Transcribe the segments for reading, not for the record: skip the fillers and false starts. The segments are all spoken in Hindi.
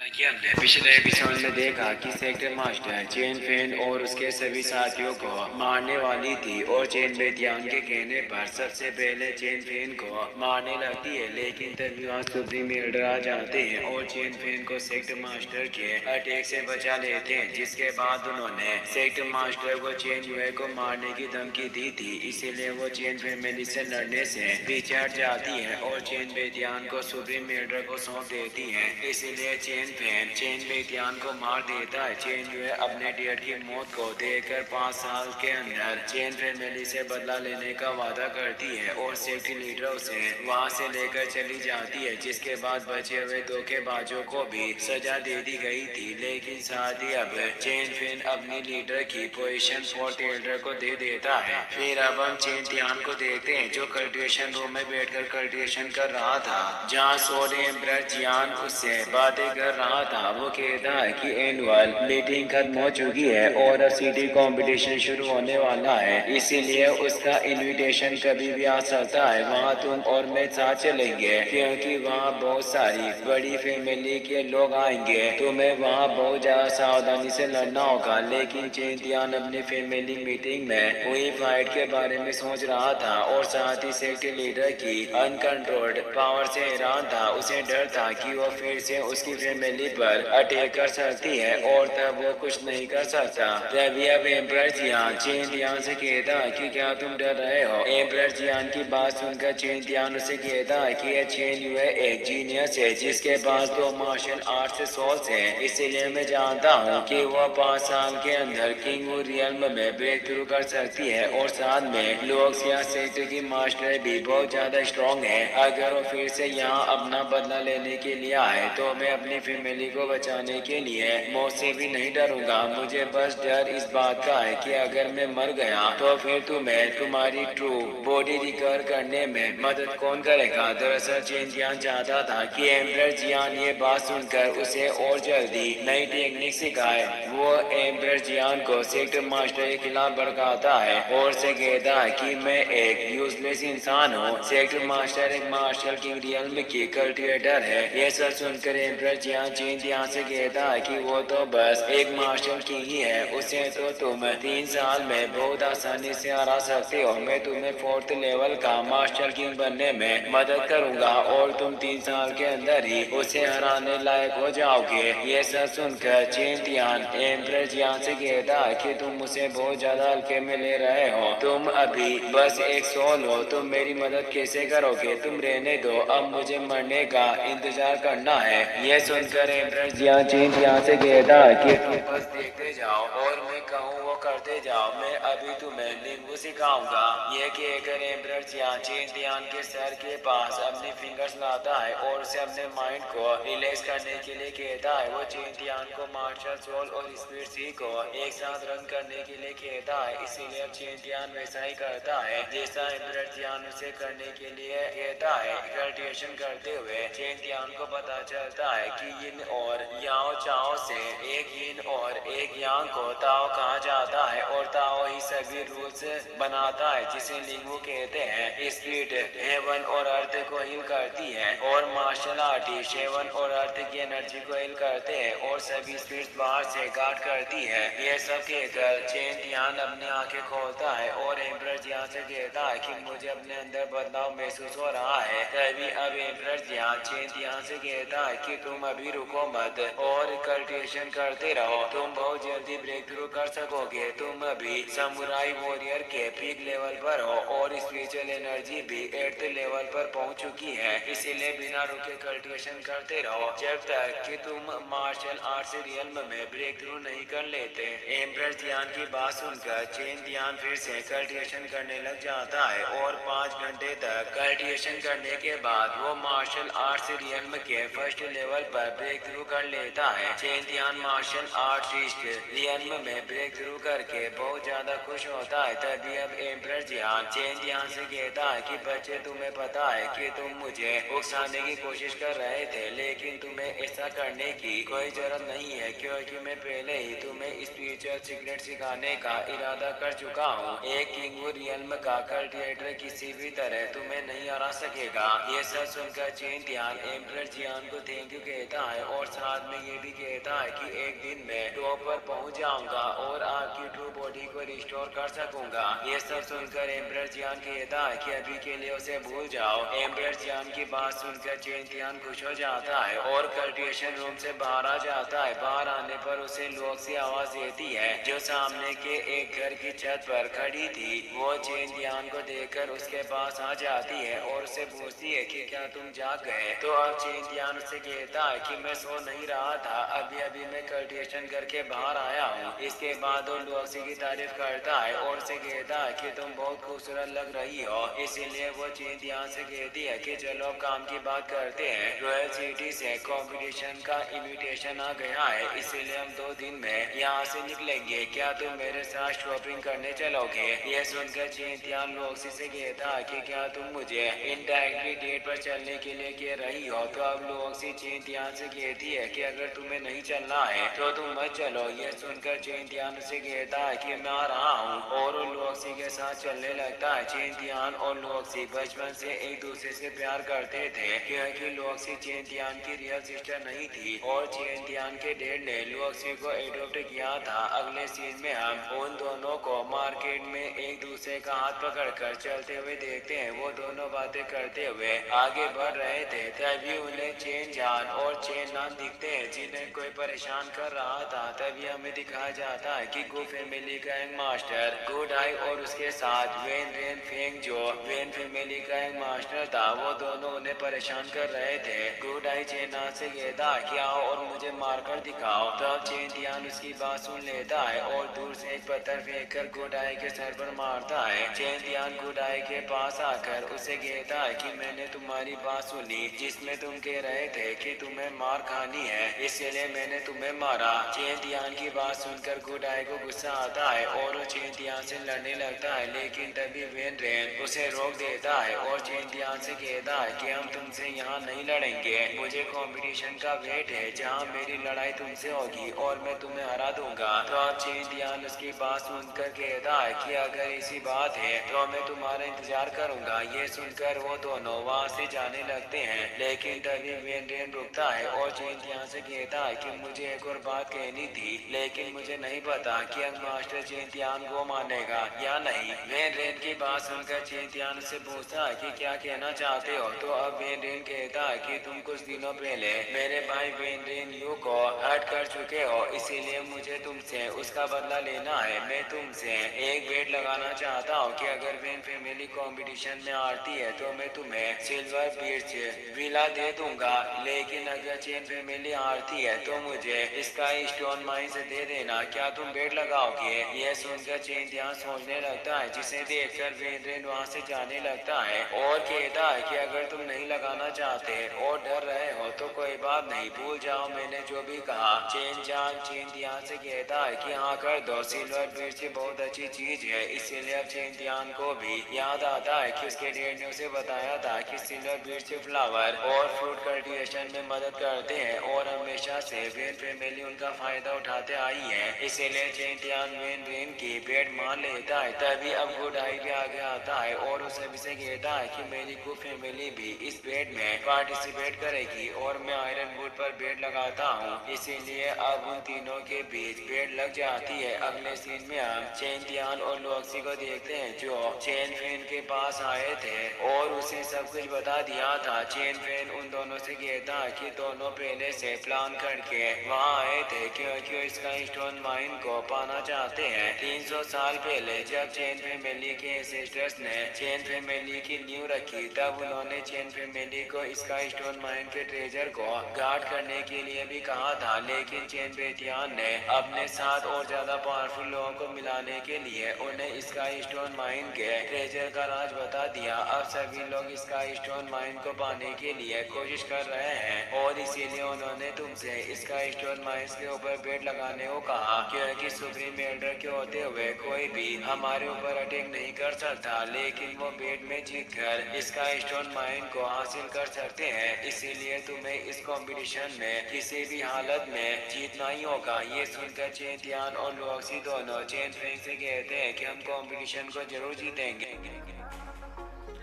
कि हमने पिछले एपिसोड में देखा कि सेक्टर मास्टर चेन फेन और उसके सभी साथियों को मारने वाली थी और चेन बेटियांग के कहने पर सबसे पहले चेन फेन को मारने लगती है, लेकिन तभी वहाँ सुप्रीम लीडर आ जाते हैं और चेन फेन को सेक्टर मास्टर के अटैक से बचा लेते हैं, जिसके बाद उन्होंने सेक्टर मास्टर को चेन यूए को मारने की धमकी दी थी। इसीलिए वो चेन फैमिली से लड़ने से पीछे हट जाती है और चेन बेटियान को सुप्रीम लीडर को सौंप देती है। इसीलिए चेन फैन चेन बेटियान को मार देता है। चेन यूए अपने डैड की मौत को देखकर 5 साल के अंदर चेन फैमिली से बदला लेने का वादा करती है और सेक्टर लीडर उसे वहां से लेकर चली जाती है, जिसके बाद बचे हुए धोखेबाजों को भी सजा दे दी गई थी। लेकिन साथ ही अब चेन फैन अपनी लीडर की पोजीशन फोर्थ एल्डर को दे देता है। फिर अब हम चेन तियान को देखते हैं जो कल्टिवेशन रूम में बैठकर कल्टिवेशन कर रहा था, जहाँ सोने एम्परर जियान उससे बातें कर रहा था। वो कहता है कि एनुअल मीटिंग खत्म हो चुकी है और अब सिटी कंपटीशन शुरू होने वाला है, इसीलिए उसका इनविटेशन कभी भी आ सकता है। वहाँ तुम और मैं साथ चलेंगे क्योंकि वहाँ बहुत सारी बड़ी फैमिली के लोग आएंगे। तुम्हें वहाँ बहुत ज्यादा सावधानी से लड़ना होगा। लेकिन चेन तियान अपनी फैमिली मीटिंग में हुई फाइट के बारे में सोच रहा था और साथ ही सेक्टर लीडर की अनकंट्रोल्ड पावर से हैरान था। उसे डर था कि वो फिर से उसकी फैमिली पर अटैक कर सकती है और तब वो कुछ नहीं कर सकता। तभी अब एम्परर जियान चेन तियान से कहता है कि क्या तुम डर रहे हो। एम्परर जियान की बात सुनकर चेन तियान उसे कहता है कि यह चेन यूए एक जीनियस है जिसके पास 2 मार्शल आर्ट से सोल्स है, इसीलिए मैं जानता हूँ कि वो 5 साल के अंदर किंग रियल्म में ब्रेक थ्रू कर सकती है और साथ में लोग सेक्टर की मास्टर भी बहुत ज्यादा स्ट्रॉन्ग है। अगर वो फिर से यहाँ अपना बदला लेने के लिए आए तो मैं अपनी फैमिली को बचाने के लिए मौत से भी नहीं डरूंगा। मुझे बस डर इस बात का है कि अगर मैं मर गया तो फिर तुम्हें तुम्हारी ट्रू बॉडी रिकवर करने में मदद कौन करेगा। दरअसल चेन जियान चाहता था कि एम्परर जियान ये बात सुनकर उसे और जल्दी नई टेक्निक सिखाए। वो एम्परर जियान को सेक्टर मास्टर के खिलाफ भड़काता है और से कहता है कि मैं एक यूजलेस इंसान हूँ। सेक्टर मास्टर एक मार्शल किंग रियल्म की कल्टिवेटर है। ये सब सुनकर एम्परर जियान चेन जियान से कहता है कि वो तो बस एक मार्शल किंग ही है, उसे तो तुम 3 साल में बहुत आसानी से हरा सकते हो। मैं तुम्हें 4th लेवल का मार्शल किंग बनने में मदद करूंगा और तुम 3 साल के अंदर ही उसे हराने लायक हो जाओगे। ये सब सुनकर चेन तियान एम्परर जियान से कहता है कि तुम मुझे बहुत ज्यादा हल्के में ले रहे हो। तुम अभी बस एक सोल हो, तुम मेरी मदद कैसे करोगे। तुम रहने दो, अब मुझे मरने का इंतजार करना है। ये सुनकर एम्परर जियान चेन तियान से कहता है कि तुम बस देखते जाओ और मैं कहूँ वो करते जाओ। मैं अभी तुम्हें लिंगू सिखाऊंगा। ये कहकर एम्परर जियान चेन तियान के सर के पास अपनी फिंगर्स लाता है और उसे अपने माइंड को रिलैक्स करने के लिए कहता है। वो चेन तियान को मार्शल सोल और स्पीड सी को एक साथ रन करने के लिए कहता है, इसीलिए अब चेन तियान वैसा ही करता है जैसा एम्परर जियान उसे करने के लिए कहता है। कल्टिवेशन करते हुए चेन तियान को पता चलता है कि यिन और याओ चाओ से एक यिन और एक यांग को ताओ कहा जाता है और ताओ ही सभी रूल्स बनाता है, जिसे लिंगू कहते हैं। स्पीड हेवन और अर्थ को हील करती है और मार्शल आर्टिस्ट हेवन और अर्थ की एनर्जी को हील करते हैं और सभी स्पीड बाहर से गार्ड करती है। ये सब कहकर चेन तियान अपनी आंखें खोलता है और एम्परर जियान से कहता है कि मुझे अपने अंदर बदलाव महसूस हो रहा है। तभी अब एम्परर जियान चेन तियान से कहता है कि तुम अभी रुको मत और कल्टिवेशन करते रहो, तुम बहुत जल्दी ब्रेक थ्रू कर सकोगे। तुम अभी समुराई वॉरियर के पीक लेवल पर हो और स्पिरिचुअल एनर्जी भी 8th लेवल पर पहुंच चुकी है, इसीलिए बिना रुके कल्टिवेशन करते रहो जब तक कि तुम मार्शल आर्ट्स रियल्म में ब्रेक थ्रू नहीं कर लेते। एम्परर जियान की बात सुनकर चेन तियान फिर से कल्टिवेशन करने लग जाता है और 5 घंटे तक कल्टिवेशन करने के बाद वो मार्शल आर्ट्स रियल्म के 1st लेवल पर ब्रेक थ्रू कर लेता है। Chen Tian martial artist realm में ब्रेक थ्रू करके बहुत ज्यादा खुश होता है। तभी अब एम्परर जियान चेन जियान से कहता है कि बच्चे तुम्हें पता है कि तुम मुझे उकसाने की कोशिश कर रहे थे, लेकिन तुम्हें ऐसा करने की कोई जरूरत नहीं है क्योंकि मैं पहले ही तुम्हें स्पिरिचुअल सीक्रेट सिखाने का इरादा कर चुका हूँ। एक किंग रियल्म का कल्टिवेटर किसी भी तरह तुम्हें नहीं हरा सकेगा। ये सब सुनकर चेन ध्यान एम्परर जियान को थैंक यू कहता है और साथ में ये भी कहता है कि एक दिन मैं टॉप पर पहुंच जाऊंगा और आपकी ट्रू बॉडी को रिस्टोर कर सकूंगा। ये सब सुनकर एम्परर जियान कहता है कि अभी के लिए उसे भूल जाओ। एम्परर जियान की बात सुनकर चेन ध्यान खुश हो जाता है और कल्टिवेशन रूम से बाहर आ जाता है। बाहर आने पर उसे लोग सी आवाज देती है जो सामने के एक घर की छत पर खड़ी थी। वो चेन ध्यान को देखकर उसके पास आ जाती है और उसे पूछती है कि क्या तुम जाग गए। तो अब चेन ध्यान उससे कहता है कि मैं सो नहीं रहा था, अभी अभी मैं कल्टिवेशन करके बाहर आया हूँ। इसके बाद वो लुओक्सी की तारीफ करता है और उसे कहता है कि तुम बहुत खूबसूरत लग रही हो। इसीलिए वो चेन ध्यान से कहती है कि चलो अब काम की बात करते हैं। रॉयल सिटी से कंपटीशन का इनविटेशन आ गया है, इसीलिए हम 2 दिन में यहाँ से निकलेंगे। क्या तुम मेरे साथ शॉपिंग करने चलोगे? यह सुनकर चेन ध्यान लुओक्सी से कहता है कि क्या तुम मुझे इनडायरेक्टली डेट पर चलने के लिए कह रही हो? तो अब लुओक्सी चेन ध्यान से कहती है कि अगर तुम्हें नहीं चलना है तो तुम मत चलो। यह सुनकर चेन ध्यान से कहता है कि मैं आ रहा हूँ और लुओक्सी के साथ चलने लगता है। चेन ध्यान और लुओक्सी बचपन से एक दूसरे से प्यार करते थे क्योंकि लुओक्सी चेन ध्यान की रियल सिस्टर नहीं थी और चेन ध्यान के डैड ने लुओक्सी को एडॉप्ट किया था। अगले सीन में हम उन दोनों को मार्केट में एक दूसरे का हाथ पकड़कर चलते हुए देखते हैं। वो दोनों बातें करते हुए आगे बढ़ रहे थे, तभी उन्हें चेन जान और चेन नान दिखते हैं जिन्हें कोई परेशान कर रहा था। तभी हमें दिखाया जाता है कि गु फैमिली का एक मास्टर गुड आई और उसके साथ वेन रेन फेंग जो वेन फैमिली का एक मास्टर था, वो दोनों उन्हें परेशान कर रहे थे। गुड आई चेन नान से कहता कि आओ और मुझे मारकर दिखाओ। तब चेन ध्यान उसकी बात सुन लेता है और दूर से एक पत्थर फेंककर गुड आई के सर पर मारता है। चेन ध्यान गुड आई के पास आकर उसे कहता है कि मैंने तुम्हारी बात सुनी जिसमें तुम कह रहे थे कि तुम्हें मार खानी है, इसलिए मैंने तुम्हें मारा। चेन ध्यान की बात सुनकर गुड आई को गुस्सा आता है और वो चेन ध्यान से लड़ने लगता है, लेकिन तभी वेन रेन उसे रोक देता है और चेन ध्यान से कहता है कि हम तुमसे यहाँ नहीं लड़ेंगे। मुझे कंपटीशन का वेट है जहाँ मेरी लड़ाई तुमसे होगी और मैं तुम्हें हरा दूंगा। तो अब चेन ध्यान उसकी बात सुनकर कहता है कि अगर ऐसी बात है तो मैं तुम्हारा इंतजार करूंगा। ये सुनकर वो दोनों वहाँ से जाने लगते हैं, लेकिन तभी वेन रेन रुकता है और चेन ध्यान से कहता है कि मुझे एक और बात कहनी थी, लेकिन मुझे नहीं पता कि अब मास्टर चेन ध्यान को मानेगा या नहीं। वेन रेन की बात सुनकर चेन ध्यान से पूछता है कि क्या कहना चाहते हो। तो अब वेन रेन कहता है कि तुम कुछ दिनों पहले मेरे भाई वेन रेन यू को हर्ट कर चुके हो, इसीलिए मुझे तुमसे उसका बदला लेना है। मैं तुमसे एक बेट लगाना चाहता हूँ कि अगर वेन फैमिली कंपटीशन में हारती है तो मैं तुम्हें सिल्वर बीच विला दे दूंगा, लेकिन अगर चेन फैमिली हारती है तो मुझे इसका स्टोन माइन से दे देना। क्या तुम बेट लगाओगे? यह सुनकर चेन ध्यान सोचने लगता है, जिसे देखकर वेन रेन वहाँ से जाने लगता है और कहता है कि अगर तुम नहीं लगाना चाहते और डर रहे हो तो कोई बात नहीं, भूल जाओ मैंने जो भी कहा। चेन जान चेन ध्यान से कहता है कि हाँ कर दो, सिल्वर बीच बहुत अच्छी चीज है। इसीलिए अब चेन ध्यान को भी याद आता है कि उसके डैड ने उसे बताया था कि सिल्वर बीच फ्लावर और फ्रूट कल्टीवेशन में मदद करते हैं और हमेशा से वेन फैमिली उनका फायदा उठाते आई है। इसीलिए चेन ध्यान वेन रेन की बेट मान लेता है। तभी अब गुड आई भी आगे आता है और उसे भी से कहता है कि मेरी गु फैमिली भी इस बेट में पार्टिसिपेट करेगी और मैं आयरन वुड पर बेट लगाता हूँ, इसीलिए अब उन तीनों के बीच बेट लग जाती है। अगले सीन में हम चेन ध्यान और लुओक्सी को देखते हैं जो चेन फेन के पास आए थे और उसे सब कुछ बता दिया था। चेन फेन उन दोनों से कहता है कि दोनों पहले से प्लान करके वहाँ आए थे क्योंकि वो इसका स्टोन माइन को पाना चाहते हैं। 300 साल पहले जब चेन फैमिली के एंसेस्टर्स ने चेन फैमिली की नींव रखी, तब उन्होंने चेन फैमिली को इसका स्टोन माइन के ट्रेजर को गार्ड करने के लिए भी कहा था, लेकिन चेन बेटियान ने अपने साथ और ज्यादा पावरफुल लोगों को मिलाने के लिए उन्हें इसका स्टोन माइन के ट्रेजर का राज बता दिया। अब सभी लोग इसका स्टोन माइन को पाने के लिए कोशिश कर रहे हैं और इसीलिए उन्होंने तुमसे इसका स्टोन माइंस के ऊपर बेट लगाने को कहा क्योंकि सुप्रीम एल्डर के होते हुए कोई भी हमारे ऊपर अटैक नहीं कर सकता, लेकिन वो बेट में जीत कर इसका स्टोन माइन को हासिल कर सकते हैं। इसीलिए तुम्हें इस कंपटीशन में किसी भी हालत में जीतना ही होगा। ये सुनकर चेन तियान और लुओक्सी दोनों चेन फेंग से कहते हैं कि हम कंपटीशन को जरूर जीतेंगे।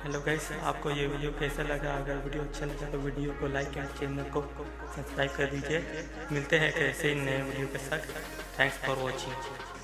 हेलो गाइस, आपको ये वीडियो कैसा लगा? अगर वीडियो अच्छा लगा तो वीडियो को लाइक एंड चैनल को सब्सक्राइब कर दीजिए। मिलते हैं ऐसे ही नए वीडियो के साथ। Thanks for watching.